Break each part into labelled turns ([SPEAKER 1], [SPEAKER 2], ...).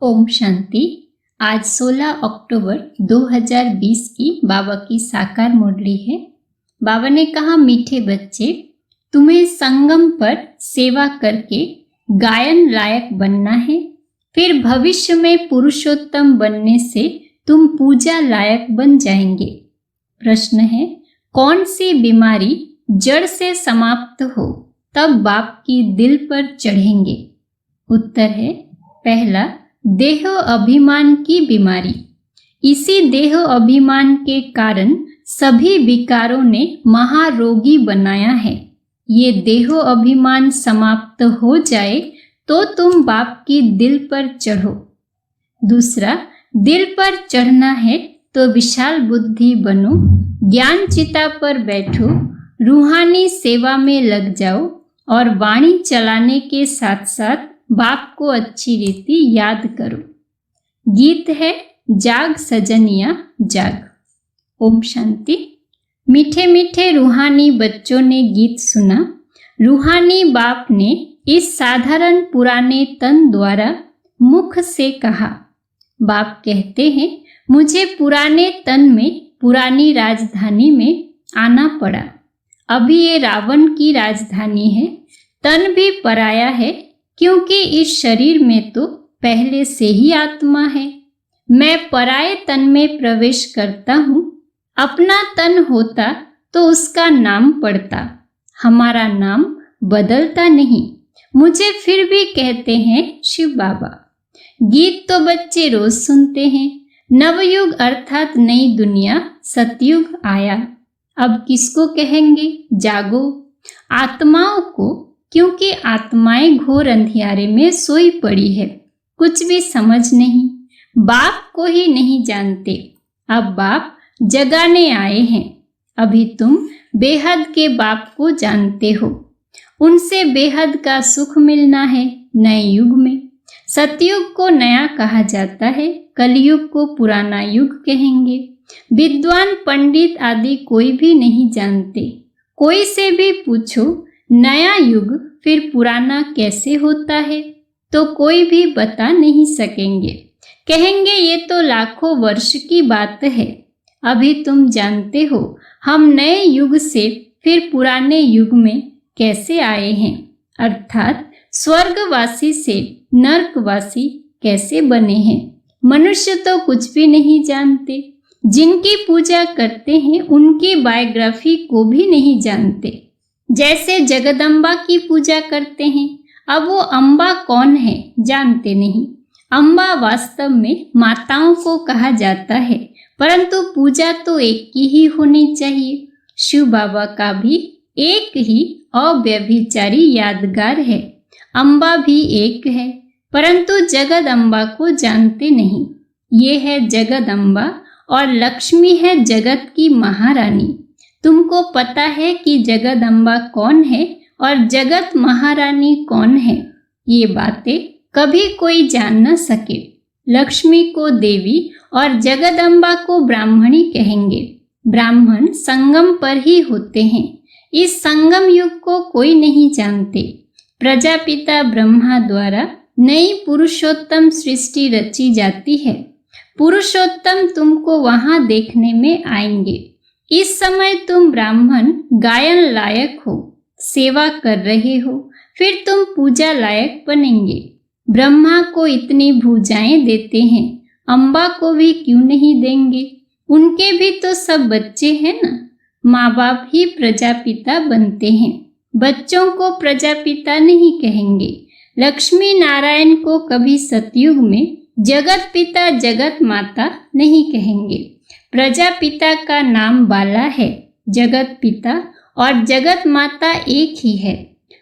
[SPEAKER 1] ओम शांति। आज 16 अक्टूबर 2020 की बाबा की साकार मुरली है। बाबा ने कहा, मीठे बच्चे, तुम्हें संगम पर सेवा करके गायन लायक बनना है। फिर भविष्य में पुरुषोत्तम बनने से तुम पूजा लायक बन जाएंगे। प्रश्न है, कौन सी बीमारी जड़ से समाप्त हो तब बाप की दिल पर चढ़ेंगे? उत्तर है, पहला, देह अभिमान की बीमारी। इसी देह अभिमान के कारण सभी विकारों ने महारोगी बनाया है। ये देह अभिमान समाप्त हो जाए तो तुम बाप की दिल पर चढ़ो। दूसरा, दिल पर चढ़ना है तो विशाल बुद्धि बनो, ज्ञान चिता पर बैठो, रूहानी सेवा में लग जाओ और वाणी चलाने के साथ साथ बाप को अच्छी रीति याद करो। गीत है, जाग सजनिया जाग। ओम शांति। मीठे मीठे रूहानी बच्चों ने गीत सुना। रूहानी बाप ने इस साधारण पुराने तन द्वारा मुख से कहा। बाप कहते हैं, मुझे पुराने तन में पुरानी राजधानी में आना पड़ा। अभी ये रावण की राजधानी है। तन भी पराया है क्योंकि इस शरीर में तो पहले से ही आत्मा है। मैं पराये तन में प्रवेश करता हूँ। अपना तन होता तो उसका नाम पड़ता, हमारा नाम बदलता नहीं। मुझे फिर भी कहते हैं शिव बाबा। गीत तो बच्चे रोज सुनते हैं। नवयुग अर्थात नई दुनिया सतयुग आया। अब किसको कहेंगे जागो? आत्माओं को, क्योंकि आत्माएं घोर अंधियारे में सोई पड़ी है, कुछ भी समझ नहीं, बाप को ही नहीं जानते। अब बाप जगाने आए हैं। अभी तुम बेहद के बाप को जानते हो। उनसे बेहद का सुख मिलना है नए युग में। सतयुग को नया कहा जाता है, कलयुग को पुराना युग कहेंगे। विद्वान पंडित आदि कोई भी नहीं जानते। कोई से भी पूछो नया युग फिर पुराना कैसे होता है तो कोई भी बता नहीं सकेंगे। कहेंगे ये तो लाखों वर्ष की बात है। अभी तुम जानते हो हम नए युग से फिर पुराने युग में कैसे आए हैं, अर्थात स्वर्गवासी से नरकवासी कैसे बने हैं। मनुष्य तो कुछ भी नहीं जानते। जिनकी पूजा करते हैं उनकी बायोग्राफी को भी नहीं जानते। जैसे जगदम्बा की पूजा करते हैं, अब वो अम्बा कौन है जानते नहीं। अम्बा वास्तव में माताओं को कहा जाता है, परंतु पूजा तो एक की ही होनी चाहिए। शिव बाबा का भी एक ही अव्यभिचारी यादगार है। अम्बा भी एक है, परंतु जगदम्बा को जानते नहीं। ये है जगदम्बा और लक्ष्मी है जगत की महारानी। तुमको पता है कि जगदम्बा कौन है और जगत महारानी कौन है? ये बातें कभी कोई जान न सके। लक्ष्मी को देवी और जगदम्बा को ब्राह्मणी कहेंगे। ब्राह्मण संगम पर ही होते हैं। इस संगम युग को कोई नहीं जानते। प्रजापिता ब्रह्मा द्वारा नई पुरुषोत्तम सृष्टि रची जाती है। पुरुषोत्तम तुमको वहां देखने में आएंगे। इस समय तुम ब्राह्मण गायन लायक हो, सेवा कर रहे हो, फिर तुम पूजा लायक बनेंगे। ब्रह्मा को इतनी भुजाएं देते हैं, अम्बा को भी क्यों नहीं देंगे? उनके भी तो सब बच्चे हैं ना। माँ बाप ही प्रजापिता बनते हैं। बच्चों को प्रजापिता नहीं कहेंगे। लक्ष्मी नारायण को कभी सतयुग में जगत पिता जगत माता नहीं कहेंगे। प्रजापिता का नाम बाला है। जगत पिता और जगत माता एक ही है,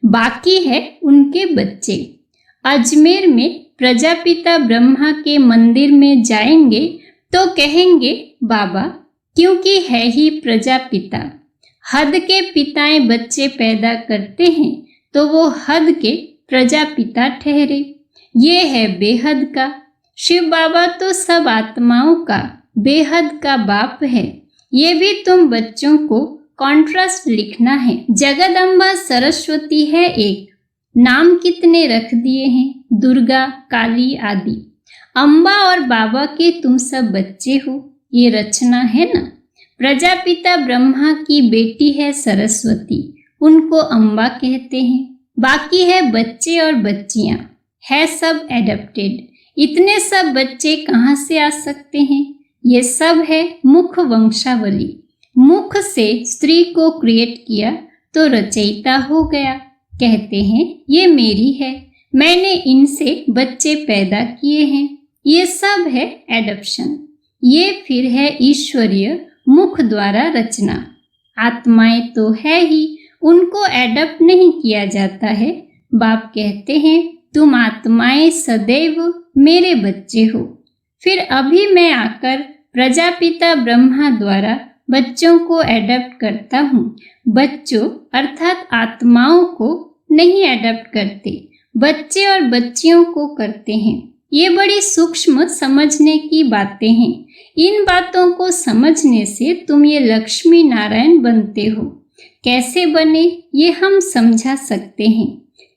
[SPEAKER 1] बाकी है उनके बच्चे। अजमेर में प्रजापिता ब्रह्मा के मंदिर में जाएंगे तो कहेंगे बाबा, क्योंकि है ही प्रजापिता। हद के पिताएं बच्चे पैदा करते हैं तो वो हद के प्रजापिता ठहरे। ये है बेहद का। शिव बाबा तो सब आत्माओं का बेहद का बाप है। ये भी तुम बच्चों को कॉन्ट्रास्ट लिखना है। जगदम्बा सरस्वती है एक। नाम कितने रख दिए हैं, दुर्गा, काली आदि। अम्बा और बाबा के तुम सब बच्चे हो, ये रचना है ना। प्रजापिता ब्रह्मा की बेटी है सरस्वती, उनको अम्बा कहते हैं। बाकी है बच्चे और बच्चियां, है सब एडप्टेड। इतने सब बच्चे कहाँ से आ सकते हैं? ये सब है मुख वंशावली। मुख से स्त्री को क्रिएट किया तो रचयिता हो गया। कहते हैं ये मेरी है, मैंने इनसे बच्चे पैदा किए हैं। ये सब है एडप्शन। ये फिर है ईश्वरीय मुख द्वारा रचना। आत्माएं तो है ही, उनको एडप्ट नहीं किया जाता है। बाप कहते हैं तुम आत्माएं सदैव मेरे बच्चे हो। फिर अभी मैं आकर प्रजापिता ब्रह्मा द्वारा बच्चों को एडप्ट करता हूँ। बच्चों अर्थात आत्माओं को नहीं एडप्ट करते, बच्चे और बच्चियों को करते हैं। ये बड़ी सूक्ष्म समझने की बातें हैं। इन बातों को समझने से तुम ये लक्ष्मी नारायण बनते हो। कैसे बने ये हम समझा सकते हैं।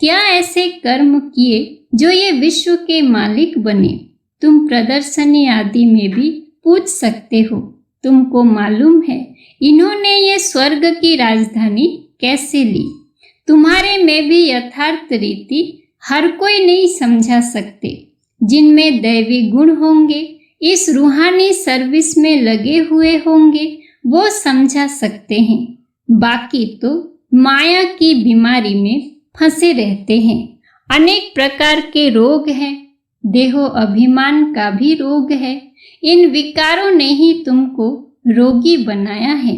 [SPEAKER 1] क्या ऐसे कर्म किए जो ये विश्व के मालिक बने? तुम प्रदर्शनी आदि में भी पूछ सकते हो। तुमको मालूम है इन्होंने ये स्वर्ग की राजधानी कैसे ली? तुम्हारे में भी यथार्थ रीति हर कोई नहीं समझा सकते। जिनमें दैवी गुण होंगे, इस रूहानी सर्विस में लगे हुए होंगे, वो समझा सकते हैं। बाकी तो माया की बीमारी में फंसे रहते हैं। अनेक प्रकार के रोग हैं, देहो अभिमान का भी रोग है। इन विकारों ने ही तुमको रोगी बनाया है।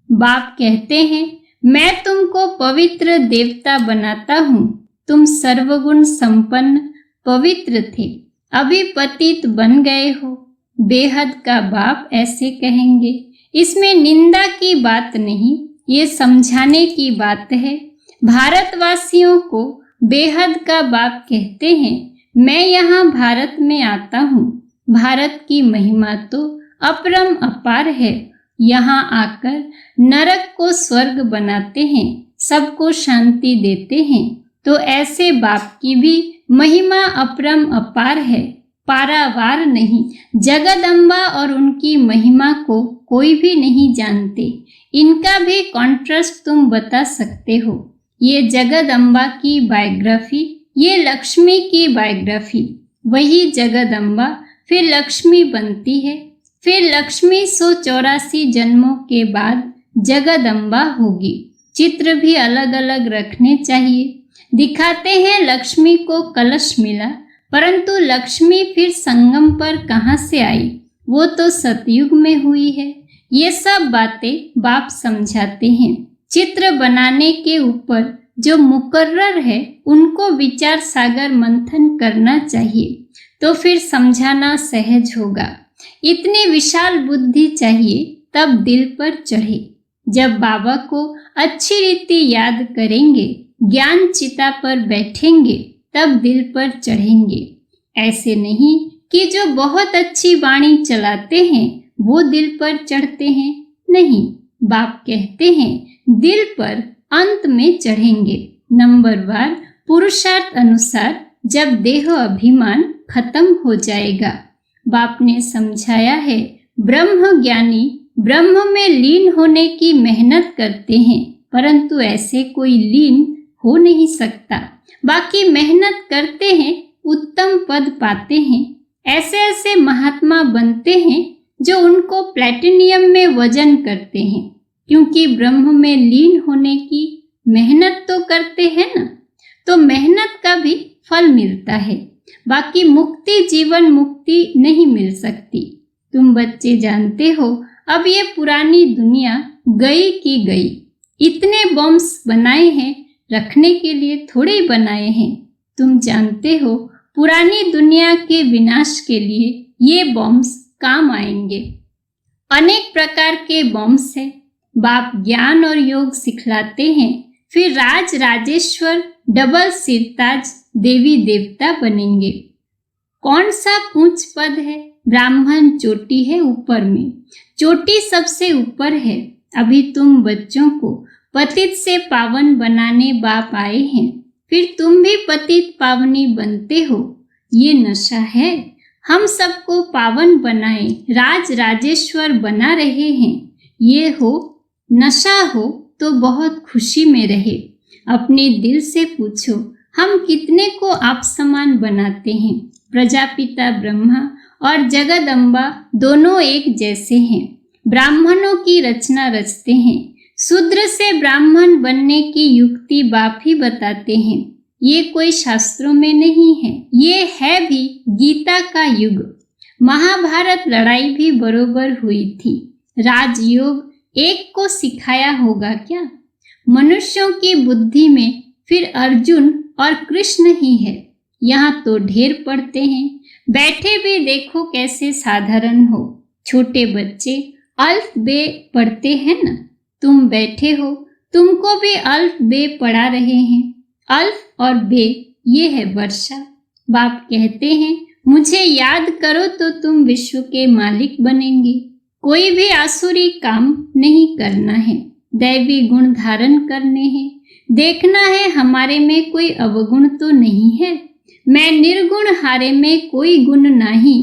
[SPEAKER 1] बाप कहते हैं मैं तुमको पवित्र देवता बनाता हूँ। तुम सर्वगुण संपन्न पवित्र थे, अभी पतित बन गए हो। बेहद का बाप ऐसे कहेंगे। इसमें निंदा की बात नहीं, ये समझाने की बात है। भारतवासियों को बेहद का बाप कहते हैं मैं यहाँ भारत में आता हूँ। भारत की महिमा तो अपरम अपार है। यहाँ आकर नरक को स्वर्ग बनाते हैं, सबको शांति देते हैं। तो ऐसे बाप की भी महिमा अपरम अपार है, पारावार नहीं। जगदम्बा और उनकी महिमा को कोई भी नहीं जानते। इनका भी कॉन्ट्रास्ट तुम बता सकते हो। ये जगदम्बा की बायोग्राफी, ये लक्ष्मी की बायोग्राफी। वही जगदम्बा फिर लक्ष्मी बनती है, फिर लक्ष्मी 184 जन्मों के बाद जगदम्बा होगी। चित्र भी अलग अलग रखने चाहिए। दिखाते हैं लक्ष्मी को कलश मिला, परंतु लक्ष्मी फिर संगम पर कहाँ से आई? वो तो सतयुग में हुई है। ये सब बातें बाप समझाते हैं। चित्र बनाने के ऊपर जो मुकर्रर है उनको विचार सागर मंथन करना चाहिए, तो फिर समझाना सहज होगा। इतनी विशाल बुद्धि चाहिए तब दिल पर चढ़े। जब बाबा को अच्छी रीति याद करेंगे, ज्ञान चिता पर बैठेंगे, तब दिल पर चढ़ेंगे। ऐसे नहीं कि जो बहुत अच्छी वाणी चलाते हैं वो दिल पर चढ़ते हैं। नहीं, बाप कहते हैं दिल पर अंत में चढ़ेंगे। नंबरवार पुरुषार्थ अनुसार जब देह अभिमान खत्म हो जाएगा। बाप ने समझाया है ब्रह्म ज्ञानी ब्रह्म में लीन होने की मेहनत करते हैं, परंतु ऐसे कोई लीन हो नहीं सकता। बाकी मेहनत करते हैं, उत्तम पद पाते हैं। ऐसे ऐसे महात्मा बनते हैं जो उनको प्लैटिनियम में वजन करते हैं, क्योंकि ब्रह्म में लीन होने की मेहनत तो करते हैं ना, तो मेहनत का भी फल मिलता है। बाकी मुक्ति, जीवन मुक्ति नहीं मिल सकती। तुम बच्चे जानते हो अब ये पुरानी दुनिया गई की गई। इतने बॉम्ब्स बनाए हैं, रखने के लिए थोड़े बनाए हैं। तुम जानते हो पुरानी दुनिया के विनाश के लिए ये बॉम्ब्स काम आएंगे। अनेक प्रकार के बॉम्ब्स है। बाप ज्ञान और योग सिखलाते हैं, फिर राज राजेश्वर डबल सिरताज देवी देवता बनेंगे। कौन सा ऊंच पद है? ब्राह्मण चोटी है ऊपर में, चोटी सबसे ऊपर है। अभी तुम बच्चों को पतित से पावन बनाने बाप आए हैं, फिर तुम भी पतित पावनी बनते हो। ये नशा है। हम सबको पावन बनाए, राज राजेश्वर बना रहे हैं। ये हो नशा हो तो बहुत खुशी में रहे। अपने दिल से पूछो हम कितने को आप समान बनाते हैं। प्रजापिता ब्रह्मा और जगदम्बा दोनों एक जैसे हैं। ब्राह्मणों की रचना रचते हैं। शूद्र से ब्राह्मण बनने की युक्ति बाप ही बताते हैं। ये कोई शास्त्रों में नहीं है, ये है भी गीता का युग। महाभारत लड़ाई भी बरोबर हुई थी। राजयोग एक को सिखाया होगा क्या? मनुष्यों की बुद्धि में फिर अर्जुन और कृष्ण ही है। यहाँ तो ढेर पढ़ते हैं, बैठे भी देखो कैसे साधारण हो। छोटे बच्चे अल्फ बे पढ़ते हैं ना, तुम बैठे हो, तुमको भी अल्फ बे पढ़ा रहे हैं। अल्फ और बे ये है वर्षा। बाप कहते हैं मुझे याद करो तो तुम विश्व के मालिक बनेंगे। कोई भी आसुरी काम नहीं करना है, दैवी गुण धारण करने हैं। देखना है हमारे में कोई अवगुण तो नहीं है। मैं निर्गुण हारे में कोई गुण नहीं।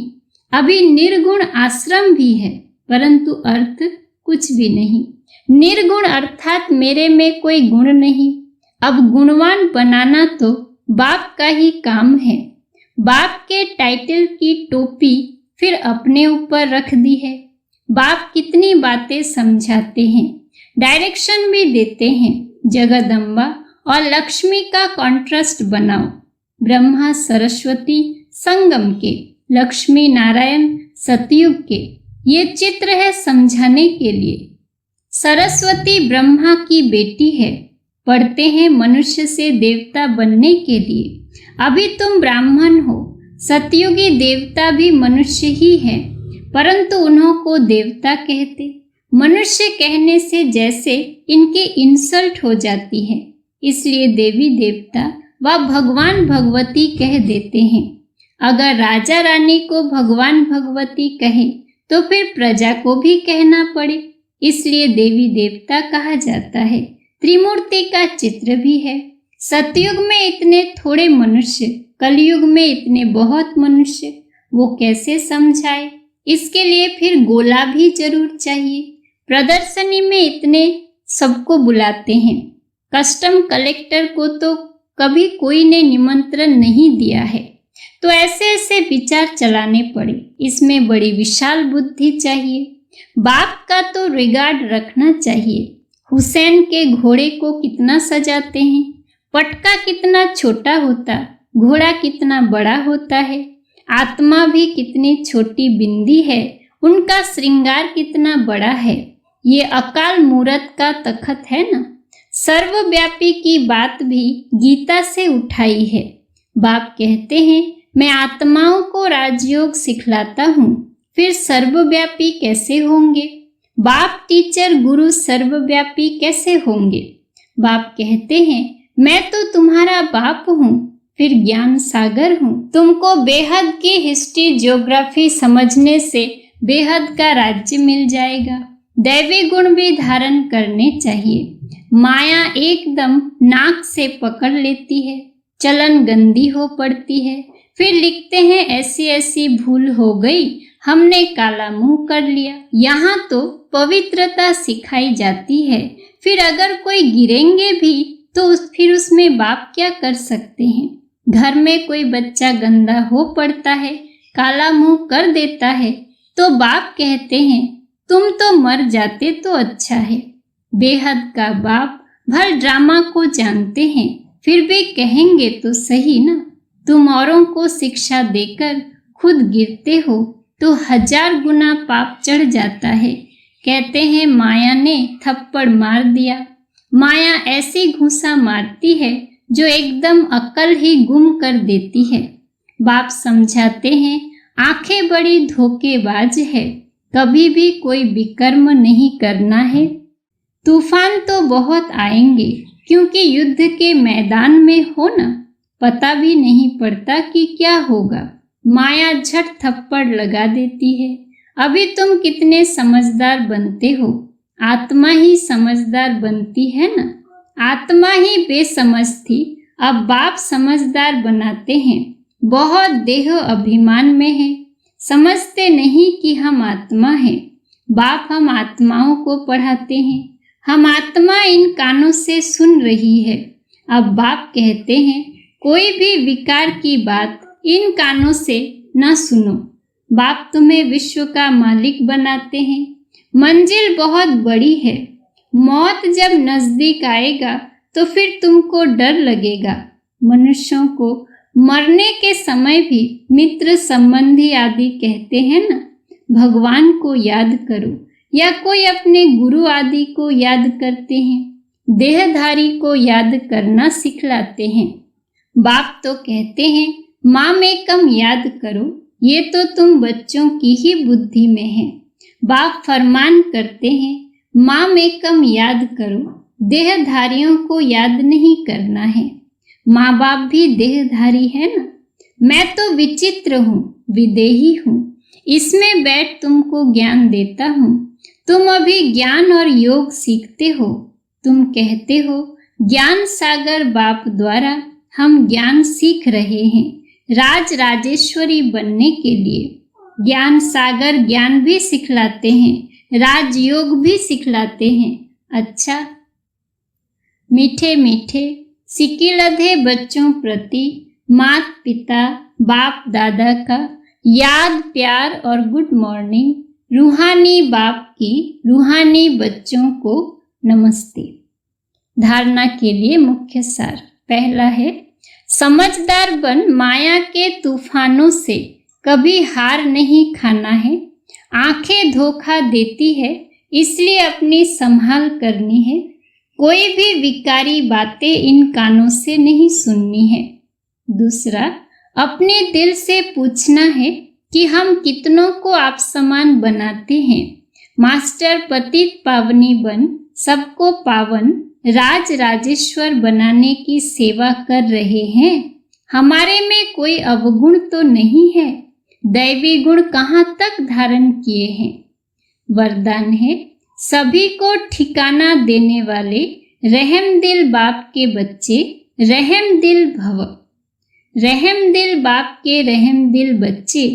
[SPEAKER 1] अभी निर्गुण आश्रम भी है, परंतु अर्थ कुछ भी नहीं। निर्गुण अर्थात मेरे में कोई गुण नहीं। अब गुणवान बनाना तो बाप का ही काम है। बाप के टाइटल की टोपी फिर अपने ऊपर रख दी है। बाप कितनी बातें समझाते हैं, डायरेक्शन भी देते हैं। जगदम्बा और लक्ष्मी का कॉन्ट्रास्ट बनाओ। ब्रह्मा सरस्वती संगम के, लक्ष्मी नारायण सतयुग के। ये चित्र है समझाने के लिए। सरस्वती ब्रह्मा की बेटी है, पढ़ते हैं मनुष्य से देवता बनने के लिए। अभी तुम ब्राह्मण हो, सतयुगी देवता भी मनुष्य ही है, परंतु उन्हों को देवता कहते। मनुष्य कहने से जैसे इनकी इंसल्ट हो जाती है, इसलिए देवी देवता व भगवान भगवती कह देते हैं। अगर राजा रानी को भगवान भगवती कहे तो फिर प्रजा को भी कहना पड़े, इसलिए देवी देवता कहा जाता है। त्रिमूर्ति का चित्र भी है। सतयुग में इतने थोड़े मनुष्य, कलयुग में इतने बहुत मनुष्य, वो कैसे समझाए? इसके लिए फिर गोला भी जरूर चाहिए। प्रदर्शनी में इतने सबको बुलाते हैं, कस्टम कलेक्टर को तो कभी कोई ने निमंत्रण नहीं दिया है। तो ऐसे ऐसे विचार चलाने पड़े, इसमें बड़ी विशाल बुद्धि चाहिए। बाप का तो रिगार्ड रखना चाहिए। हुसैन के घोड़े को कितना सजाते हैं, पटका कितना छोटा होता, घोड़ा कितना बड़ा होता है। आत्मा भी कितनी छोटी बिंदी है, उनका श्रृंगार कितना बड़ा है। ये अकाल मूरत का तखत है ना। सर्वव्यापी की बात भी गीता से उठाई है। बाप कहते हैं मैं आत्माओं को राजयोग सिखलाता हूँ, फिर सर्वव्यापी कैसे होंगे? बाप टीचर गुरु सर्वव्यापी कैसे होंगे? बाप कहते हैं मैं तो तुम्हारा बाप हूँ, फिर ज्ञान सागर हूँ। तुमको बेहद की हिस्ट्री ज्योग्राफी समझने से बेहद का राज्य मिल जाएगा। दैवी गुण भी धारण करने चाहिए। माया एकदम नाक से पकड़ लेती है, चलन गंदी हो पड़ती है। फिर लिखते हैं ऐसी ऐसी भूल हो गई, हमने काला मुंह कर लिया। यहाँ तो पवित्रता सिखाई जाती है। फिर अगर कोई गिरेंगे भी तो फिर उसमें बाप क्या कर सकते हैं? घर में कोई बच्चा गंदा हो पड़ता है, काला मुंह कर देता है, तो बाप कहते हैं तुम तो मर जाते तो अच्छा है। बेहद का बाप भर ड्रामा को जानते हैं, फिर भी कहेंगे तो सही ना। तुम औरों को शिक्षा देकर खुद गिरते हो तो 1000 गुना पाप चढ़ जाता है। कहते हैं माया ने थप्पड़ मार दिया। माया ऐसी घूंसा मारती है जो एकदम अक्ल ही गुम कर देती है। बाप समझाते हैं आंखें बड़ी धोखेबाज है, कभी भी कोई विकर्म नहीं करना है। तूफान तो बहुत आएंगे, क्योंकि युद्ध के मैदान में हो ना, पता भी नहीं पड़ता कि क्या होगा। माया झट थप्पड़ लगा देती है। अभी तुम कितने समझदार बनते हो, आत्मा ही समझदार बनती है ना। आत्मा ही बेसमझ थी, अब बाप समझदार बनाते हैं। बहुत देह अभिमान में है, समझते नहीं कि हम आत्मा हैं। बाप हम आत्माओं को पढ़ाते हैं। हम आत्मा इन कानों से सुन रही है। अब बाप कहते हैं कोई भी विकार की बात इन कानों से न सुनो। बाप तुम्हें विश्व का मालिक बनाते हैं। मंजिल बहुत बड़ी है। मौत जब नजदीक आएगा तो फिर तुमको डर लगेगा। मनुष्यों को मरने के समय भी मित्र संबंधी आदि कहते हैं ना, भगवान को याद करो, या कोई अपने गुरु आदि को याद करते हैं। देहधारी को याद करना सिखलाते हैं। बाप तो कहते हैं माम एकम याद करो। ये तो तुम बच्चों की ही बुद्धि में है। बाप फरमान करते हैं माम एकम याद करो। देहधारियों को याद नहीं करना है। माँ बाप भी देहधारी है ना। मैं तो विचित्र हूँ, विदेही हूँ। इसमें बैठ तुमको ज्ञान देता हूँ। तुम अभी ज्ञान और योग सीखते हो। तुम कहते हो ज्ञान सागर बाप द्वारा हम ज्ञान सीख रहे हैं राज राजेश्वरी बनने के लिए। ज्ञान सागर ज्ञान भी सिखलाते हैं, राजयोग भी सिखलाते हैं। अच्छा, मीठे मीठे सिकिलधे बच्चों प्रति माता पिता बाप दादा का याद प्यार और गुड मॉर्निंग। रूहानी बाप की रूहानी बच्चों को नमस्ते। धारणा के लिए मुख्य सार। पहला है, समझदार बन माया के तूफानों से कभी हार नहीं खाना है। आंखें धोखा देती है, इसलिए अपनी संभाल करनी है। कोई भी विकारी बातें इन कानों से नहीं सुननी है। दूसरा, अपने दिल से पूछना है कि हम कितनों को आप समान बनाते हैं। मास्टर पतित पावनी बन सबको पावन राज राजेश्वर बनाने की सेवा कर रहे हैं। हमारे में कोई अवगुण तो नहीं है। दैवी गुण कहाँ तक धारण किए हैं। वरदान है, सभी को ठिकाना देने वाले रहम दिल बाप के बच्चे रहम दिल भव। रहम दिल बाप के रहम दिल बच्चे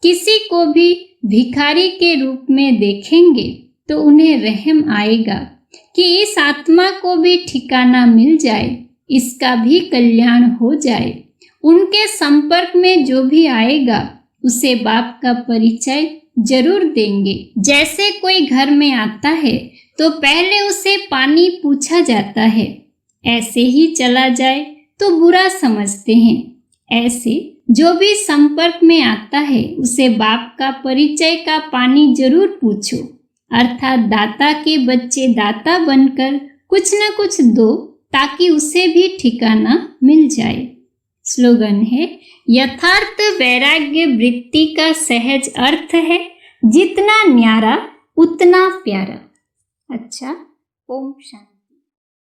[SPEAKER 1] किसी को भी भिखारी के रूप में देखेंगे तो उन्हें रहम आएगा कि इस आत्मा को भी ठिकाना मिल जाए, इसका भी कल्याण हो जाए। उनके संपर्क में जो भी आएगा उसे बाप का परिचय जरूर देंगे। जैसे कोई घर में आता है तो पहले उसे पानी पूछा जाता है, ऐसे ही चला जाए तो बुरा समझते हैं। ऐसे जो भी संपर्क में आता है उसे बाप का परिचय का पानी जरूर पूछो। अर्थात दाता के बच्चे दाता बनकर कुछ न कुछ दो ताकि उसे भी ठिकाना मिल जाए। स्लोगन है, यथार्थ वैराग्य वृत्ति का सहज अर्थ है, जितना न्यारा उतना प्यारा। अच्छा, ओम शांति।